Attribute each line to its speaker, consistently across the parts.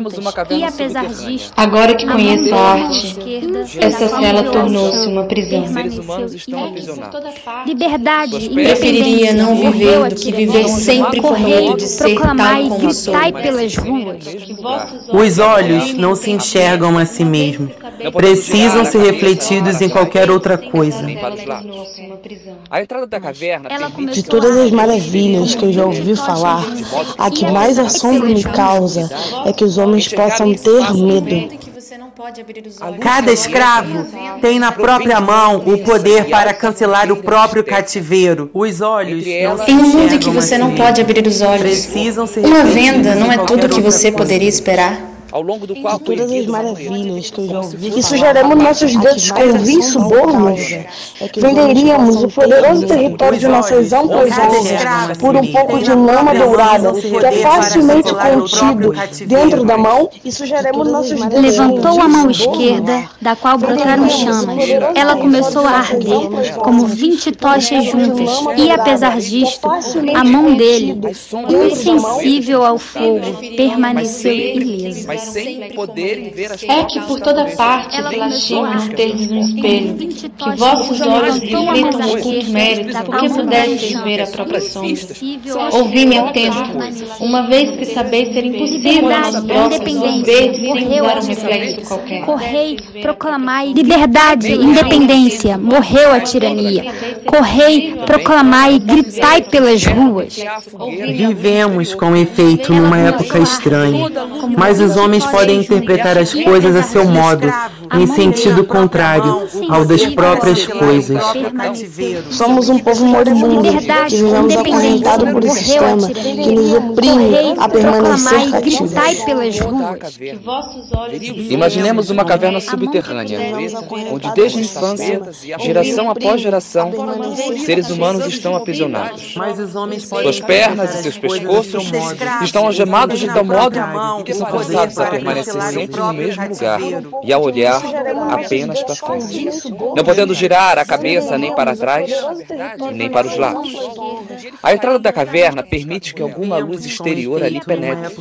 Speaker 1: juntas. E apesar disso,
Speaker 2: agora que conheço a arte,
Speaker 1: esquerda,
Speaker 2: essa cela tornou-se uma prisão.
Speaker 3: Seres humanos estão aprisionados.
Speaker 1: liberdade,
Speaker 2: Preferiria
Speaker 1: independência,
Speaker 2: não viver
Speaker 1: morreu a
Speaker 2: do que
Speaker 1: tirania.
Speaker 2: viver sempre com
Speaker 1: Correi,
Speaker 2: medo de ser
Speaker 1: proclamai,
Speaker 2: tal como sou.
Speaker 1: gritai pelas ruas.
Speaker 4: Os olhos não se enxergam a si mesmos. Precisam ser refletidos em qualquer outra coisa.
Speaker 3: Nem para os lados. A entrada da caverna
Speaker 1: Ela
Speaker 3: permite
Speaker 5: De
Speaker 1: começou
Speaker 5: todas
Speaker 1: a
Speaker 5: as maravilhas que eu já ouvi falar, a que mais assombro me causa é que os homens possam ter medo.
Speaker 4: Cada escravo tem na própria mão o poder para cancelar o próprio cativeiro. Os olhos não se
Speaker 2: Em um mundo em que
Speaker 4: enxergam a
Speaker 2: você
Speaker 4: si
Speaker 2: não
Speaker 4: mesmos.
Speaker 2: pode abrir os olhos,
Speaker 4: Precisam ser
Speaker 2: uma
Speaker 4: refletidos
Speaker 2: venda não
Speaker 4: em
Speaker 2: é
Speaker 4: qualquer
Speaker 2: tudo o que
Speaker 4: outra
Speaker 2: você
Speaker 4: coisa.
Speaker 2: poderia esperar.
Speaker 3: ao longo do qual
Speaker 5: De
Speaker 3: foi
Speaker 5: todas as
Speaker 3: erguido uma mureta.
Speaker 5: maravilhas que eu já ouvi
Speaker 1: E
Speaker 5: sujaremos nossos dedos com vinho subornos. Venderíamos o poderoso território de nossas amplas honras por um pouco de lama dourada, que é facilmente contido dentro da mão, e sujaremos nossos dedos.
Speaker 1: levantou a mão esquerda, da qual brotaram chamas. Ela começou a arder, como 20 tochas juntas, e apesar disto, a mão dele, insensível ao fogo, permaneceu ilesa.
Speaker 3: Mas sem poderem ver as
Speaker 2: É que por toda parte
Speaker 1: Ela
Speaker 2: blasfemos
Speaker 1: começou a
Speaker 2: teres no espelho,
Speaker 1: 20
Speaker 2: que
Speaker 1: tochas
Speaker 2: vossos olhos
Speaker 1: levantou a
Speaker 2: reflitam
Speaker 1: mão
Speaker 2: os cultos
Speaker 1: esquerda,
Speaker 2: méritos,
Speaker 1: da
Speaker 2: porque
Speaker 1: qual
Speaker 2: pudestes
Speaker 1: brotaram
Speaker 2: ver a
Speaker 1: chamas.
Speaker 2: própria sombra.
Speaker 1: Insensível ao
Speaker 2: Ouvi-me
Speaker 1: fogo,
Speaker 2: atento,
Speaker 1: permaneceu
Speaker 2: uma vez que sabeis ser impossível aos
Speaker 1: Liberdade,
Speaker 2: próximos
Speaker 1: independência,
Speaker 2: ver sem
Speaker 1: morreu
Speaker 2: usar
Speaker 1: a
Speaker 2: um reflexo
Speaker 1: tirania.
Speaker 2: qualquer.
Speaker 1: Correi, proclamai liberdade, independência, morreu a tirania. Correi, proclamai, gritai pelas ruas.
Speaker 4: Vivemos, com efeito, numa época estranha, mas os homens podem interpretar as coisas a seu modo, em sentido contrário ao das próprias coisas.
Speaker 5: Somos um povo moribundo, que vivemos acorrentados por esse sistema que nos oprime a permanecer cativos.
Speaker 1: Gritai pelas ruas.
Speaker 3: Imaginemos uma caverna subterrânea, onde desde a infância, geração após geração, seres humanos estão aprisionados.
Speaker 4: Mas os homens podem
Speaker 3: Suas pernas e seus pescoços estão algemados de tal modo que são forçados a permanecer sempre no mesmo lugar e a olhar apenas para frente, não podendo girar a cabeça nem para trás nem para os lados. A entrada da caverna permite que alguma luz exterior ali penetre,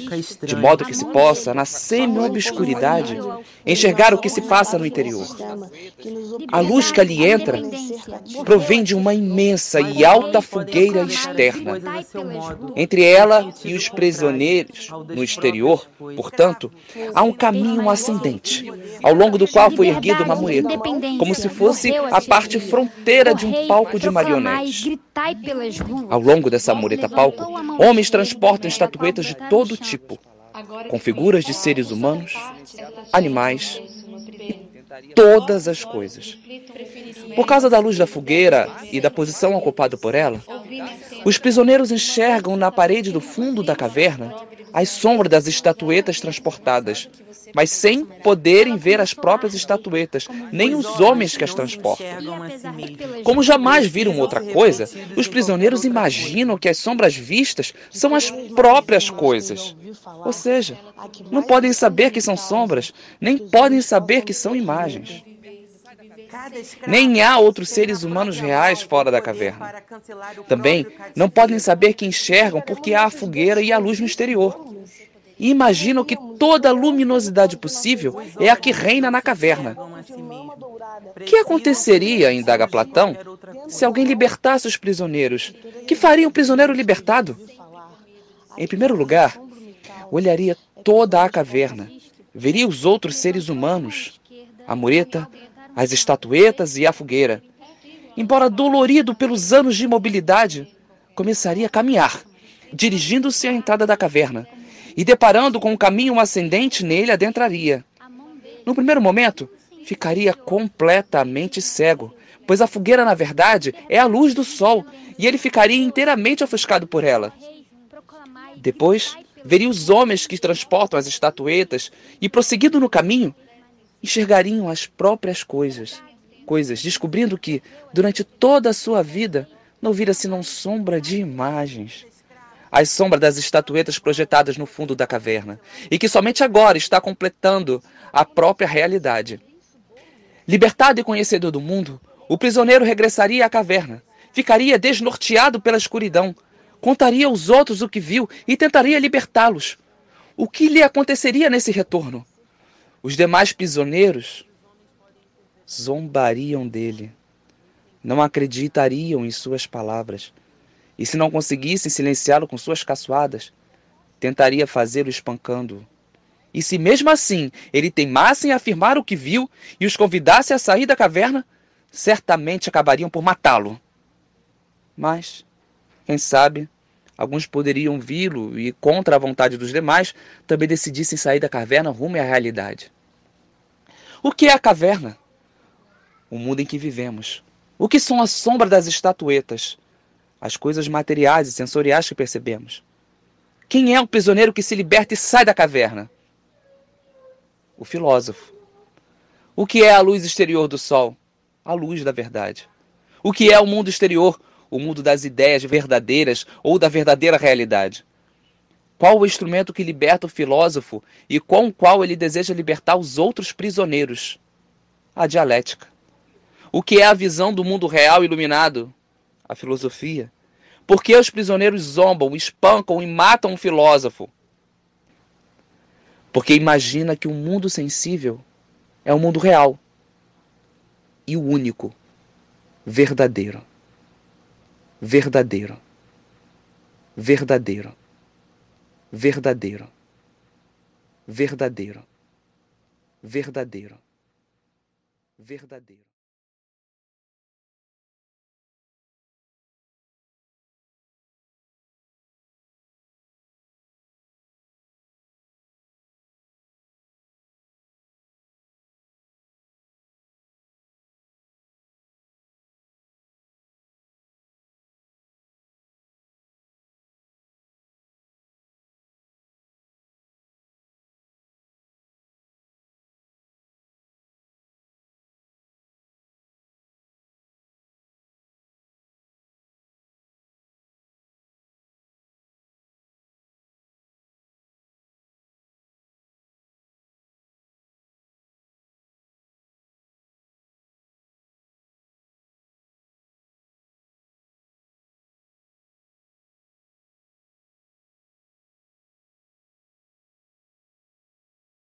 Speaker 3: de modo que se possa, na semi-obscuridade, enxergar o que se passa no interior. A luz que ali entra provém de uma imensa e alta fogueira externa. Entre ela e os prisioneiros no exterior, portanto, há um caminho ascendente, ao longo do qual foi erguida uma mureta, como se fosse a parte fronteira de um palco de marionetes. Ao longo dessa mureta-palco, homens transportam estatuetas de todo tipo, com figuras de seres humanos, animais e todas as coisas. Por causa da luz da fogueira e da posição ocupada por ela, os prisioneiros enxergam na parede do fundo da caverna as sombras das estatuetas transportadas, mas sem poderem ver as próprias estatuetas, nem os homens que as transportam. Como jamais viram outra coisa, os prisioneiros imaginam que as sombras vistas são as próprias coisas. Ou seja, não podem saber que são sombras, nem podem saber que são imagens. Nem há outros seres humanos reais fora da caverna. Também não podem saber que enxergam porque há a fogueira e a luz no exterior. E imaginam que toda a luminosidade possível é a que reina na caverna. O que aconteceria, indaga Platão, se alguém libertasse os prisioneiros? Que faria um prisioneiro libertado? Em primeiro lugar, olharia toda a caverna, veria os outros seres humanos, a mureta, as estatuetas e a fogueira. Embora dolorido pelos anos de imobilidade, começaria a caminhar, dirigindo-se à entrada da caverna, e deparando com um caminho ascendente, nele adentraria. No primeiro momento, ficaria completamente cego, pois a fogueira, na verdade, é a luz do sol, e ele ficaria inteiramente ofuscado por ela. Depois, veria os homens que transportam as estatuetas, e, prosseguindo no caminho, enxergariam as próprias coisas, descobrindo que, durante toda a sua vida, não vira senão sombra de imagens. As sombras das estatuetas projetadas no fundo da caverna, e que somente agora está completando a própria realidade. Libertado e conhecedor do mundo, o prisioneiro regressaria à caverna, ficaria desnorteado pela escuridão, contaria aos outros o que viu e tentaria libertá-los. O que lhe aconteceria nesse retorno? Os demais prisioneiros zombariam dele, não acreditariam em suas palavras, e se não conseguissem silenciá-lo com suas caçoadas, tentaria fazê-lo espancando-o. E se mesmo assim ele teimasse em afirmar o que viu e os convidasse a sair da caverna, certamente acabariam por matá-lo. Mas, quem sabe, alguns poderiam vi-lo e, contra a vontade dos demais, também decidissem sair da caverna rumo à realidade. O que é a caverna? O mundo em que vivemos. O que são a sombra das estatuetas? As coisas materiais e sensoriais que percebemos. Quem é o prisioneiro que se liberta e sai da caverna? O filósofo. O que é a luz exterior do sol? A luz da verdade. O que é o mundo exterior? O mundo das ideias verdadeiras ou da verdadeira realidade. Qual o instrumento que liberta o filósofo e com o qual ele deseja libertar os outros prisioneiros? A dialética. O que é a visão do mundo real iluminado? A filosofia. Por que os prisioneiros zombam, espancam e matam o filósofo? Porque imagina que o mundo sensível é o mundo real e o único, verdadeiro. Verdadeiro. Verdadeiro. Verdadeiro. Verdadeiro. Verdadeiro. Verdadeiro.